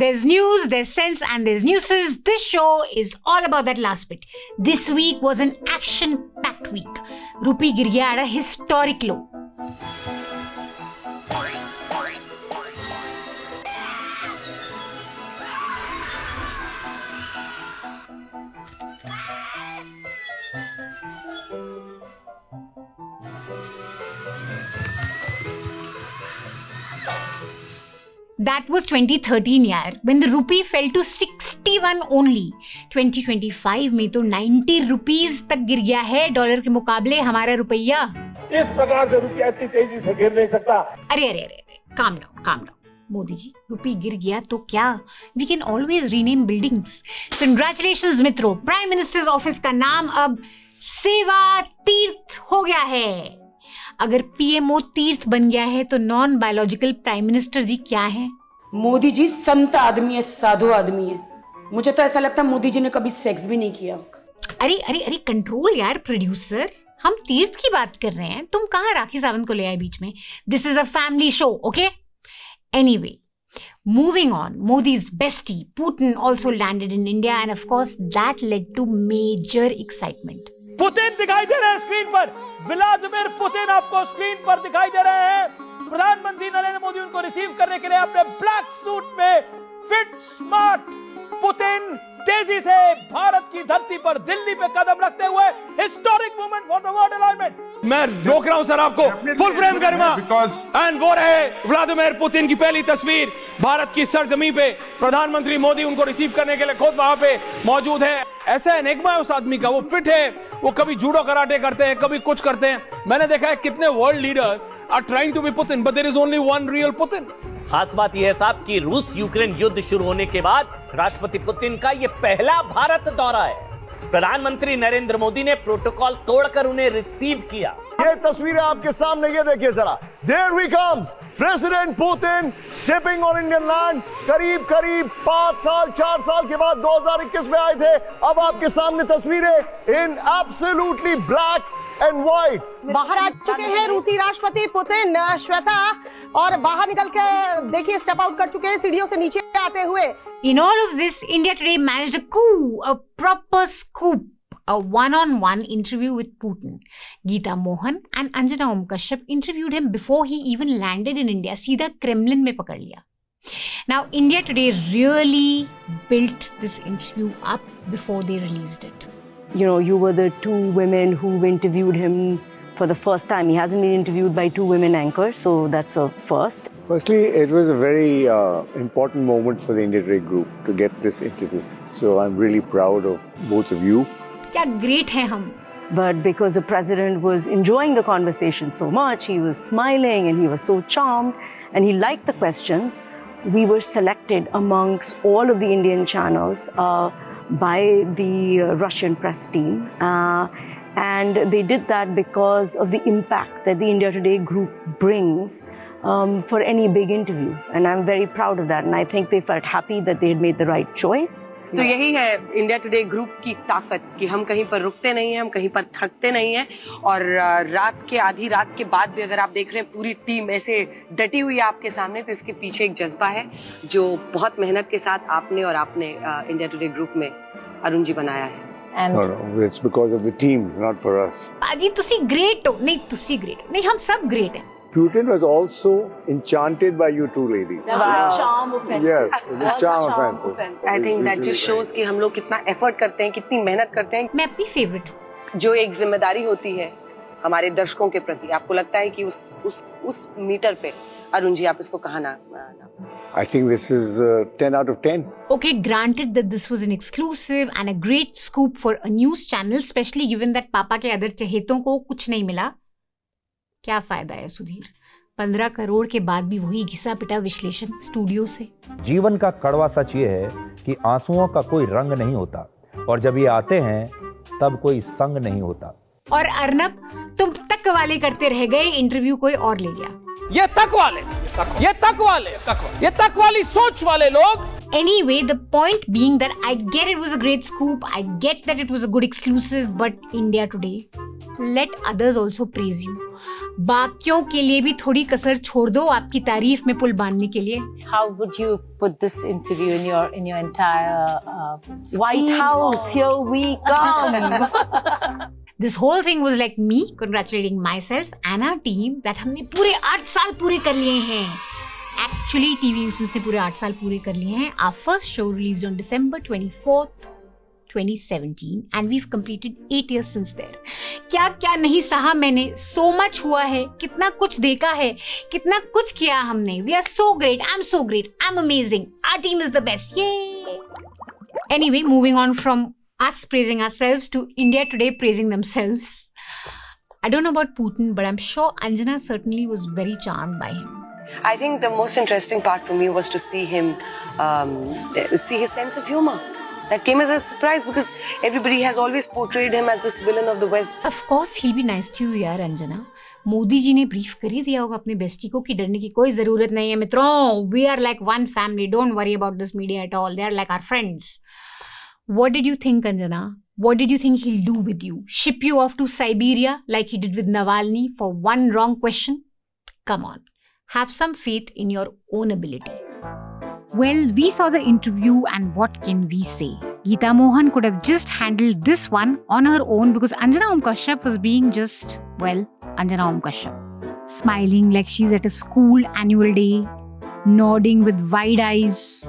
There's news, there's sense, and there's nuisance. This show is all about that last bit. This week was an action-packed week. Rupee गिर गया at a historic low. That was 2013 यार, when the rupee fell to 61 only. 2025 में तो 90 rupees तक गिर गया है dollar के मुकाबले हमारा रुपया. इस प्रकार से रुपया इतनी तेजी से गिर नहीं सकता. अरे calm down. मोदी जी, रुपये गिर गया तो क्या? We can always rename buildings. Congratulations मित्रों, प्राइम मिनिस्टर्स ऑफिस का नाम अब सेवा तीर्थ हो गया है. अगर पीएमओ तीर्थ बन गया है तो नॉन बायोलॉजिकल प्राइम मिनिस्टर जी क्या है? मोदी जी संत आदमी है, साधु आदमी है. मुझे तो ऐसा लगता है मोदी जी ने कभी सेक्स भी नहीं किया. अरे कंट्रोल यार प्रोड्यूसर, हम तीर्थ की बात कर रहे हैं, तुम कहाँ राखी सावंत को ले आए बीच में? This is a family show, okay? Anyway, moving on, Modi's bestie Putin also landed in India, and of course that led to major excitement. Putin दिखाई दे रहे हैं स्क्रीन पर. व्लादिमीर पुतिन आपको स्क्रीन पर दिखाई दे रहे हैं. प्रधानमंत्री नरेंद्र मोदी उनको रिसीव करने के लिए अपने ब्लैक सूट में फिट स्मार्ट पुतिन तेजी से भारत की धरती पर दिल्ली पे कदम रखते हुए historic moment for the world alignment. मैं रोक रहा हूं सर आपको, फुल फ्रेम करूंगा. एंड वो रहे व्लादिमीर पुतिन की पहली तस्वीर भारत की सरजमीन पे. प्रधानमंत्री मोदी उनको रिसीव करने के लिए खुद वहां पे मौजूद है. ऐसा एनिग्मा है उस आदमी का, वो फिट है, वो कभी जूडो कराटे करते हैं, कभी कुछ करते हैं. मैंने देखा है कितने world leaders are trying to be Putin, but there is only one real Putin. खास बात यह है साहब कि रूस यूक्रेन युद्ध शुरू होने के बाद राष्ट्रपति पुतिन का यह पहला भारत दौरा है. प्रधानमंत्री नरेंद्र मोदी ने प्रोटोकॉल तोड़कर उन्हें रिसीव किया. ये तस्वीरें आपके सामने, ये देखिए जरा. There he comes, President Putin stepping on Indian land. करीब 4 साल के बाद 2021 में आए थे. अब आपके सामने तस्वीरें in absolutely black and white. बाहर आ चुके हैं रूसी राष्ट्रपति पुतिन, श्वेता, और बाहर निकल के देखिए स्टेप आउट कर चुके हैं सीढ़ियों से नीचे आते हुए. In all of this, India today managed a coup, a proper scoop, a one-on-one interview with Putin. Geeta Mohan and Anjana Om Kashyap interviewed him before he even landed in India. सीधा Kremlin में पकड़ लिया. Now, India today really built this interview up before they released it. You know, you were the two women who interviewed him for the first time. He hasn't been interviewed by two women anchors, so that's a first. Firstly, it was a very important moment for the India Today group to get this interview. So I'm really proud of both of you. क्या great है हम. But because the president was enjoying the conversation so much, he was smiling and he was so charmed and he liked the questions, we were selected amongst all of the Indian channels by the Russian press team. And they did that because of the impact that the India Today group brings for any big interview. And I'm very proud of that. And I think they felt happy that they had made the right choice. तो यही है India today group की ताकत कि हम कहीं पर रुकते नहीं हैं, हम कहीं पर थकते नहीं हैं. और आधी रात के बाद भी अगर आप देख रहे हैं पूरी टीम ऐसे डटी हुई है आपके सामने, तो इसके पीछे एक जज्बा है जो बहुत मेहनत के साथ आपने इंडिया टुडे ग्रुप में अरुण जी बनाया है. No, it's because of the team, not for us. बाजी तुसी great हो. नहीं तुसी great हो. नहीं हम सब great हैं. Putin was also enchanted by you two ladies. Charm offensive. Yes, it was charm offensive. I think that just shows कि हम लोग कितना एफर्ट करते हैं, कितनी मेहनत करते हैं. मैं अपनी फेवरेट हूँ. जो एक जिम्मेदारी होती है हमारे दर्शकों के प्रति, आपको लगता है कि उस मीटर पे अरुण जी आप इसको कहाँ ना. I think this is 10 out of 10. Okay, granted that this was an exclusive and a great scoop for a news channel, especially given that पापा के अदर चहेतों को कुछ नहीं मिला. क्या फायदा है सुधीर? 15 करोड़ के बाद भी वही घिसा पिटा विश्लेषण स्टूडियो से. जीवन का कड़वा सच ये है कि आंसुओं का कोई रंग नहीं होता, और जब ये आते हैं तब कोई संग नहीं होता. और अर्नब, तुम तक वाले करते रह गए, इंटरव्यू कोई और ले गया. ये तक वाली सोच वाले लोग. Anyway, the point being that I get it was a great scoop, I get that it was a good exclusive, but India Today let others also praise you. बाकियों के लिए भी थोड़ी कसर छोड़ दो आपकी तारीफ में पुल बांधने के लिए. How would you put this interview in your entire White House, here we come. This whole thing was like me congratulating myself and our team that हमने पूरे 8 साल पूरे कर लिए हैं. Actually, TV Nuisance ने पूरे 8 साल पूरे कर लिए हैं. Our first show released on December 24th, 2017 and we've completed 8 years since there. क्या क्या नहीं सहा मैंने, so much हुआ है, कितना कुछ देखा है, कितना कुछ किया हमने. We are so great, I'm so great, I'm amazing, our team is the best, yay! Anyway, moving on from us praising ourselves to India Today praising themselves. I don't know about Putin, but I'm sure Anjana certainly was very charmed by him. I think the most interesting part for me was to see him, see his sense of humor. That came as a surprise because everybody has always portrayed him as this villain of the West. Of course, he'll be nice to you, यार अंजना. मोदी जी ने brief कर ही दिया होगा अपने bestie को कि डरने की कोई जरूरत नहीं है मित्रों. We are like one family. Don't worry about this media at all. They are like our friends. What did you think, Anjana? What did you think he'll do with you? Ship you off to Siberia like he did with Navalny for one wrong question? Come on. Have some faith in your own ability. Well, we saw the interview and what can we say? Geeta Mohan could have just handled this one on her own because Anjana Om Kashyap was being just, well, Anjana Om Kashyap. Smiling like she's at a school annual day, nodding with wide eyes,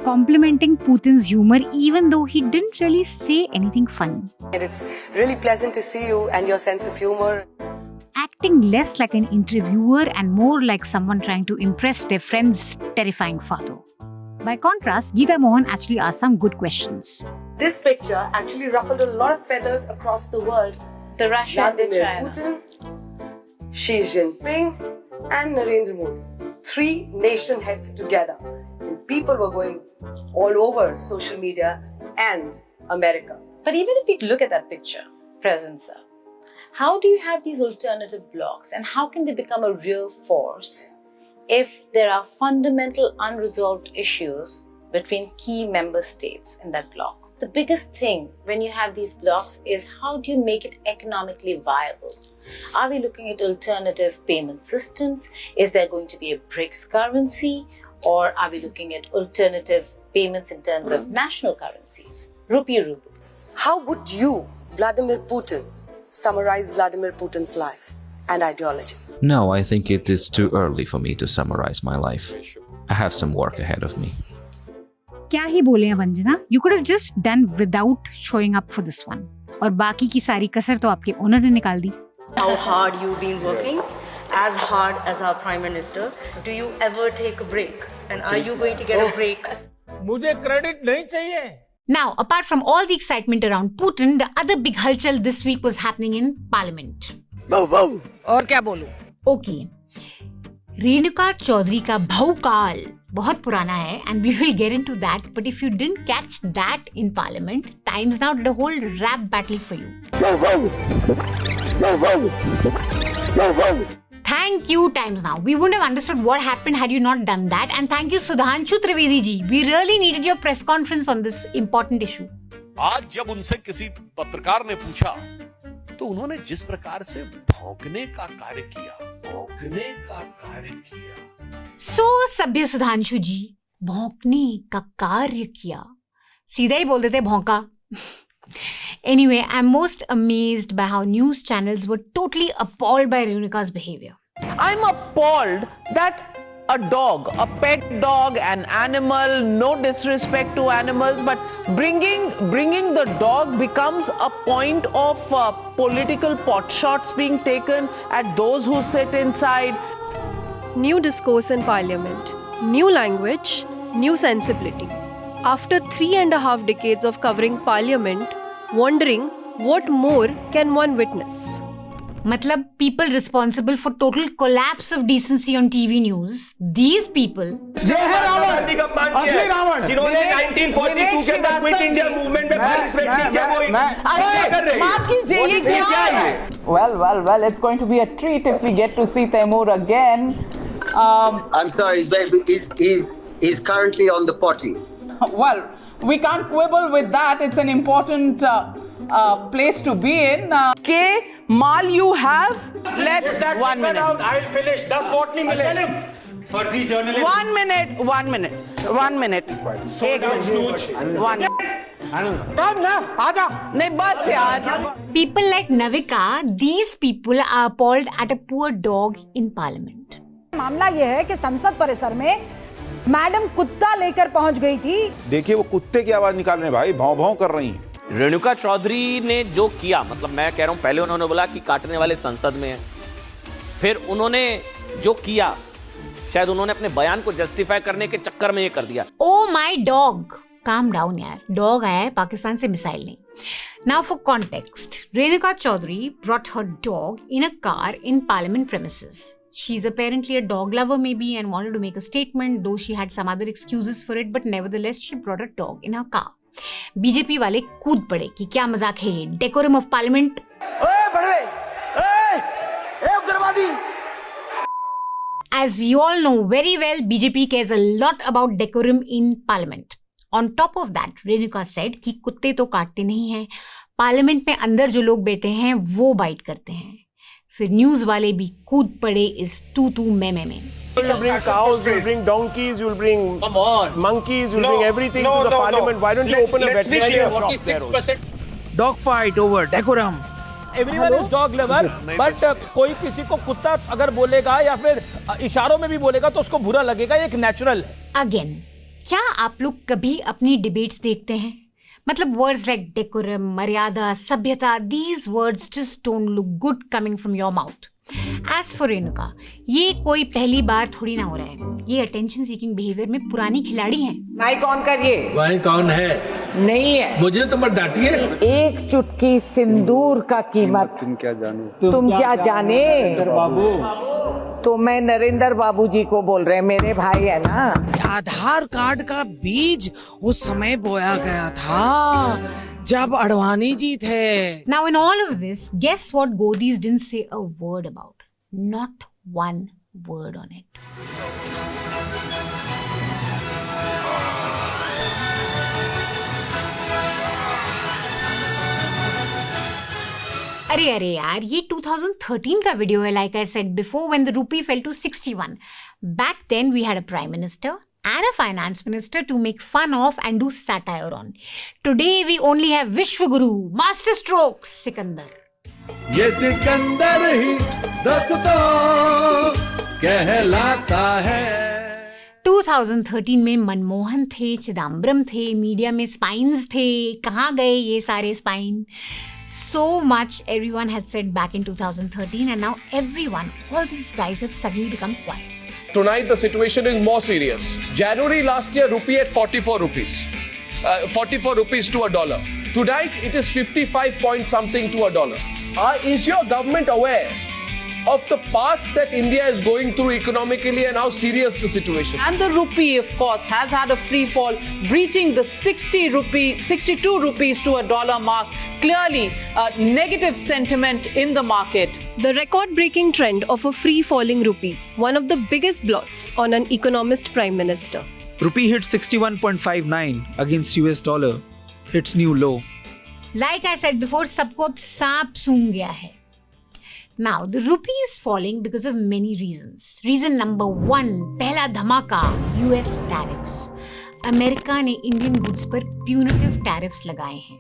complimenting Putin's humor even though he didn't really say anything funny. And it's really pleasant to see you and your sense of humor. Acting less like an interviewer and more like someone trying to impress their friend's terrifying father. By contrast, Geeta Mohan actually asked some good questions. This picture actually ruffled a lot of feathers across the world. The Russia and the Vladimir China. Putin, Xi Jinping and Narendra Modi. 3 nation heads together. And people were going all over social media and America. But even if we look at that picture, President sir, how do you have these alternative blocs and how can they become a real force if there are fundamental unresolved issues between key member states in that bloc? The biggest thing when you have these blocs is how do you make it economically viable? Are we looking at alternative payment systems? Is there going to be a BRICS currency? Or are we looking at alternative payments in terms of national currencies? Rupee ruble. How would you, Vladimir Putin, summarize Vladimir Putin's life and ideology? No, I think it is too early for me to summarize my life. I have some work ahead of me. क्या ही बोले हैं Anjana? You could have just done without showing up for this one. और बाकी की सारी कसर तो आपके ओनर ने निकाल दी. How hard you've been working, as hard as our Prime Minister. Do you ever take a break? And are you going to get a break? मुझे क्रेडिट नहीं चाहिए. Now, apart from all the excitement around Putin, the other big halchal this week was happening in Parliament. और क्या बोलूं? Okay. Renuka Chaudhary का भौकाल बहुत पुराना है and we will get into that. But if you didn't catch that in Parliament, Times Now did a whole rap battle for you. Thank you, Times Now. We wouldn't have understood what happened had you not done that. And thank you, Sudhanshu Trivedi ji. We really needed your press conference on this important issue. आज जब उनसे किसी पत्रकार ने पूछा तो उन्होंने जिस प्रकार से भौंकने का कार्य किया So, सभ्य सुधांशु जी, भौंकने का कार्य किया. सीधा ही बोल देते भौंका. Anyway, I'm most amazed by how news channels were totally appalled by Renuka's behavior. I'm appalled that a dog, a pet dog, an animal, no disrespect to animals, but bringing the dog becomes a point of political pot shots being taken at those who sit inside. New discourse in Parliament, new language, new sensibility. After 3.5 decades of covering Parliament, wondering what more can one witness? मतलब people responsible for total collapse of decency on TV news, these people. ये है रावण, असली रावण, जिन्होंने 1942 के अंदर quit India movement में participate किया. वो क्या कर रहे हैं? माफ कीजिए, ये क्या है? Well, it's going to be a treat if we get to see Taimur again. I'm sorry, he's currently on the potty. Well, we can't quibble with that. It's an important place to be in. K, Mal, you have? Let's 1 minute. I'll finish. 10 vote नहीं मिले. फर्जी journalist. 1 minute. 1 minute. 1 minute. एक minute. 1 minute. कब ना आजा. नहीं बस यार. People like Navika, these people are appalled at a poor dog in parliament. मामला ये है कि संसद परिसर में मैडम कुत्ता लेकर पहुंच गई थी. देखिए वो कुत्ते की आवाज निकाल रहे हैं भाई, भाव भाव कर रही हैं. रेणुका चौधरी ने जो किया, मतलब मैं कह रहा हूं, पहले उन्होंने बोला कि काटने वाले संसद में हैं, फिर उन्होंने जो किया, शायद उन्होंने अपने बयान को जस्टिफाई करने के चक्कर में ये कर दिया. Oh my dog, calm down यार. डॉग आया है पाकिस्तान से, मिसाइल नहीं. Now for context, Renuka Chaudhary brought her dog in a car in parliament premises. She's apparently a dog lover maybe and wanted to make a statement, though she had some other excuses for it, but nevertheless she brought a dog in her car. BJP वाले कूद पड़े कि क्या मजाक है ये, decorum of parliament. As we all know very well, BJP cares a lot about decorum in parliament. On top of that, Renuka said कि कुत्ते तो काटते नहीं हैं, पार्लियामेंट में अंदर जो लोग बैठे हैं वो बाइट करते हैं. फिर न्यूज वाले भी कूद पड़े इस तू में. You'll bring cows, you'll bring donkeys, you'll bring monkeys, you'll bring everything to the parliament. Why don't you open a veterinary shop there? 46% dog fight over decorum. Everyone is dog lover, but कोई किसी को कुत्ता अगर बोलेगा या फिर इशारों में भी बोलेगा तो उसको बुरा लगेगा. ये एक नेचुरल है. अगेन, क्या आप लोग कभी अपनी डिबेट्स देखते हैं? मतलब वर्ड्स लाइक डेकोरम, मर्यादा, सभ्यता, these words just don't look good coming from your mouth. As for Renuka, ये कोई पहली बार थोड़ी ना हो रहा है. ये अटेंशन सीकिंग बिहेवियर में पुरानी खिलाड़ी हैं. माइक ऑन करिए. भाई कौन है? नहीं है. मुझे तो मत डांटिए. एक चुटकी सिंदूर का कीमत तुम क्या जाने बाबू. तो मैं नरेंद्र बाबू जी को बोल रहे हैं, मेरे भाई है ना. आधार कार्ड का बीज उस समय बोया गया था जब अडवाणी जी थे. Now in all of this, guess what Godis didn't say a word about? Not one word on it. अरे यार, ये 2013 का वीडियो है. Like I said before, when the rupee fell to 61. Back then we had a prime minister and a finance minister to make fun of and do satire on. Today we only have Vishwaguru, master strokes, Sikandar. ये सिकंदर ही दस्ता कहलाता है. 2013 में मनमोहन थे, चिदम्बरम थे, media में spines थे. कहाँ गए ये सारे spine? So much everyone had said back in 2013, and now everyone, all these guys have suddenly become quiet. Tonight the situation is more serious. January last year, rupee at 44 rupees. 44 rupees to a dollar. Tonight it is 55 point something to a dollar. Is your government aware of the path that India is going through economically and how serious the situation? And the rupee, of course, has had a free fall, breaching the 62 rupees to a dollar mark. Clearly, negative sentiment in the market. The record-breaking trend of a free falling rupee, one of the biggest blots on an economist prime minister. Rupee hit 61.59 against US dollar. Its new low. Like I said before, सबको अब सांप सूंघ गया है. Now, the rupee is falling because of many reasons. Reason number 1, पहला धमाका, US tariffs. America ने Indian goods पर प्यूनिटिव टैरिफ्स लगाए हैं.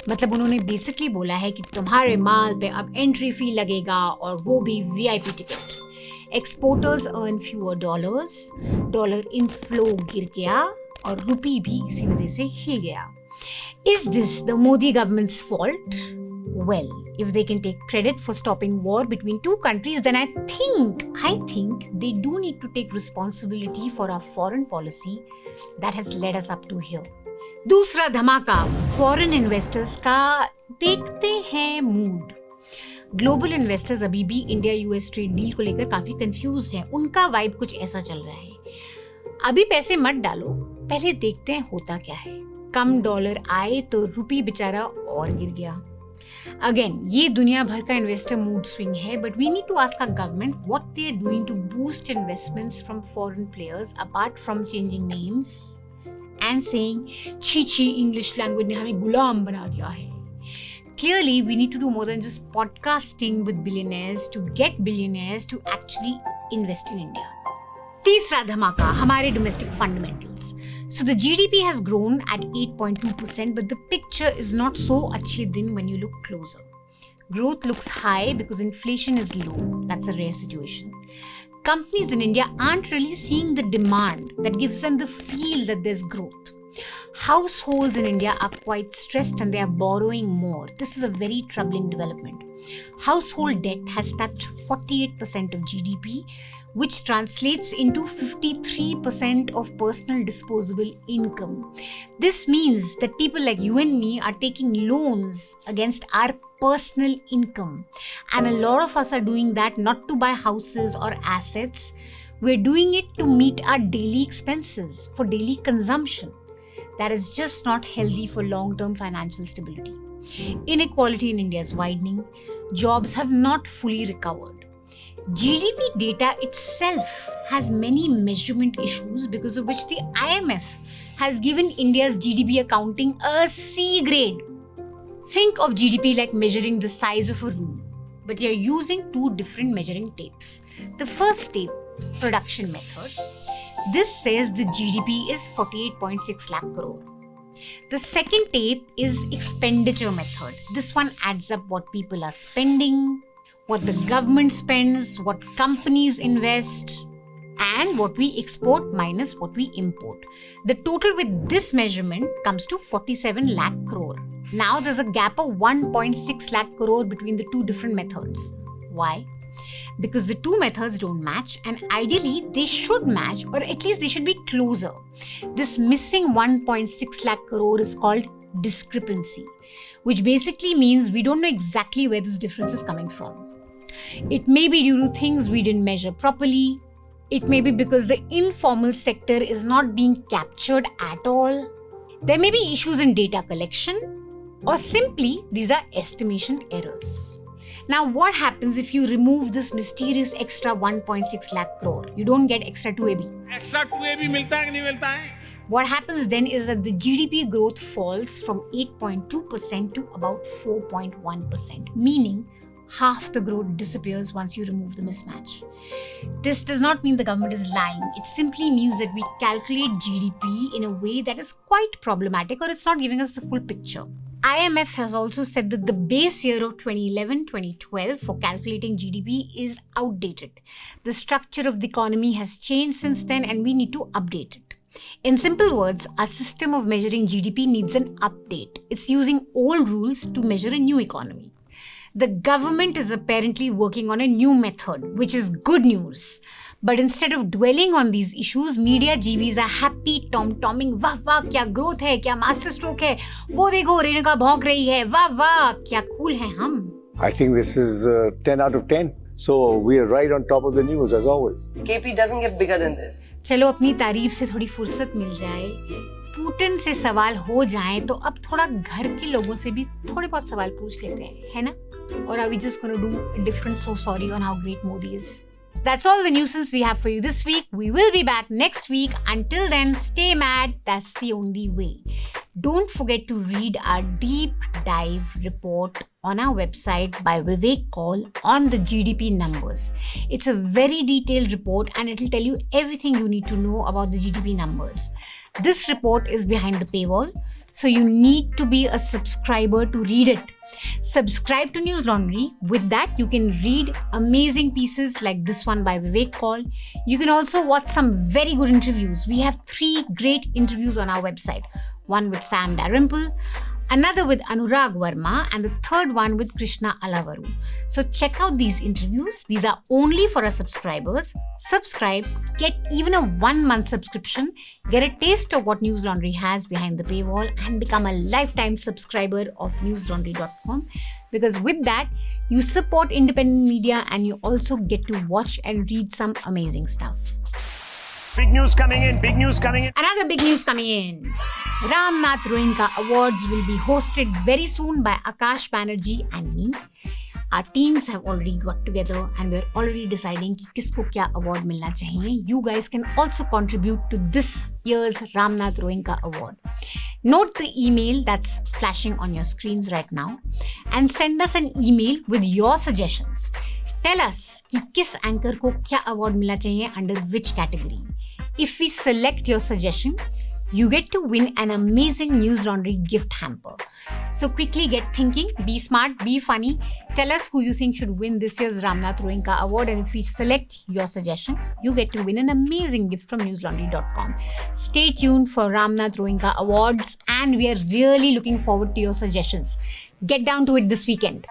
मतलब उन्होंने बेसिकली बोला है कि तुम्हारे माल पे अब एंट्री फी लगेगा और वो भी VIP ticket. Exporters earn fewer dollars, dollar inflow गिर गया और रुपी भी इसी वजह से हिल गया. Is this the Modi government's fault? Well, if they can take credit for stopping war between two countries, then I think they do need to take responsibility for our foreign policy that has led us up to here. दूसरा धमाका, foreign investors का देखते हैं mood. Global investors अभी भी India US trade deal को लेकर काफी कंफ्यूज हैं. उनका वाइब कुछ ऐसा चल रहा है, अभी पैसे मत डालो, पहले देखते हैं होता क्या है. कम डॉलर आए तो रुपी बेचारा और गिर गया. अगेन, ये दुनिया भर का इन्वेस्टर मूड स्विंग है, but we need to ask our government what they are doing to boost investments from foreign players apart from changing names and saying, "Chi chi, English language ने हमें गुलाम बना दिया है." Clearly, we need to do more than just podcasting with billionaires to get billionaires to actually invest in India. तीसरा धमाका, हमारे domestic fundamentals. So the GDP has grown at 8.2%, but the picture is not so अच्छे दिन when you look closer. Growth looks high because inflation is low. That's a rare situation. Companies in India aren't really seeing the demand that gives them the feel that there's growth. Households in India are quite stressed and they are borrowing more. This is a very troubling development. Household debt has touched 48% of GDP, which translates into 53% of personal disposable income. This means that people like you and me are taking loans against our personal income. And a lot of us are doing that not to buy houses or assets. We're doing it to meet our daily expenses, for daily consumption. That is just not healthy for long-term financial stability. Inequality in India is widening. Jobs have not fully recovered. GDP data itself has many measurement issues, because of which the IMF has given India's GDP accounting a C grade. Think of GDP like measuring the size of a room, but you're using two different measuring tapes. The first tape, production method. This says the GDP is 48.6 lakh crore. The second tape is expenditure method. This one adds up what people are spending, what the government spends, what companies invest, and what we export minus what we import. The total with this measurement comes to 47 lakh crore. Now there's a gap of 1.6 lakh crore between the two different methods. Why? Because the two methods don't match, and ideally they should match, or at least they should be closer. This missing 1.6 lakh crore is called discrepancy, which basically means we don't know exactly where this difference is coming from. It may be due to things we didn't measure properly. It may be because the informal sector is not being captured at all. There may be issues in data collection, or simply these are estimation errors. Now, what happens if you remove this mysterious extra 1.6 lakh crore? You don't get extra 2AB. Extra 2AB मिलता है कि नहीं मिलता है? What happens then is that the GDP growth falls from 8.2% to about 4.1%, meaning half the growth disappears once you remove the mismatch. This does not mean the government is lying. It simply means that we calculate GDP in a way that is quite problematic, or it's not giving us the full picture. IMF has also said that the base year of 2011-2012 for calculating GDP is outdated. The structure of the economy has changed since then, and we need to update it. In simple words, our system of measuring GDP needs an update. It's using old rules to measure a new economy. The government is apparently working on a new method, which is good news. But instead of dwelling on these issues, media GVs are happy tom-tomming. वाह वाह क्या growth है, क्या master stroke है, वो देखो रेणुका भौंक रही है, वाह वाह क्या cool है हम. I think this is 10 out of 10. So we are right on top of the news as always. KP doesn't get bigger than this. चलो अपनी तारीफ से थोड़ी फुर्सत मिल जाए, पुतिन से सवाल हो जाए, तो अब थोड़ा घर के लोगों से भी थोड़े बहुत सवाल पूछ लेते हैं, है ना? Or are we just going to do a different so sorry on how great Modi is? That's all the nuisance we have for you this week. We will be back next week. Until then, stay mad. That's the only way. Don't forget to read our deep dive report on our website by Vivek Kaul on the GDP numbers. It's a very detailed report, and it will tell you everything you need to know about the GDP numbers. This report is behind the paywall, so you need to be a subscriber to read it. Subscribe to News Laundry. With that, you can read amazing pieces like this one by Vivek Kaul. You can also watch some very good interviews. We have 3 great interviews on our website. One with Sam Dalrymple, another with Anurag Verma, and the third one with Krishna Alavaru. So check out these interviews. These are only for our subscribers. Subscribe, get even a 1-month subscription, get a taste of what News Laundry has behind the paywall, and become a lifetime subscriber of newslaundry.com. Because with that, you support independent media and you also get to watch and read some amazing stuff. Big news coming in, big news coming in. Another big news coming in. Ramnath Roingka Awards will be hosted very soon by Akash Banerjee and me. Our teams have already got together and we're already deciding कि किसको क्या award मिलना चाहिए. You guys can also contribute to this year's Ramnath Roinka Award. Note the email that's flashing on your screens right now and send us an email with your suggestions. Tell us कि किस anchor को क्या award मिलना चाहिए under which category. If we select your suggestion, you get to win an amazing News Laundry gift hamper. So quickly get thinking, be smart, be funny. Tell us who you think should win this year's Ramnath Roinka Award, and if we select your suggestion, you get to win an amazing gift from newslaundry.com. Stay tuned for Ramnath Roinka Awards, and we are really looking forward to your suggestions. Get down to it this weekend.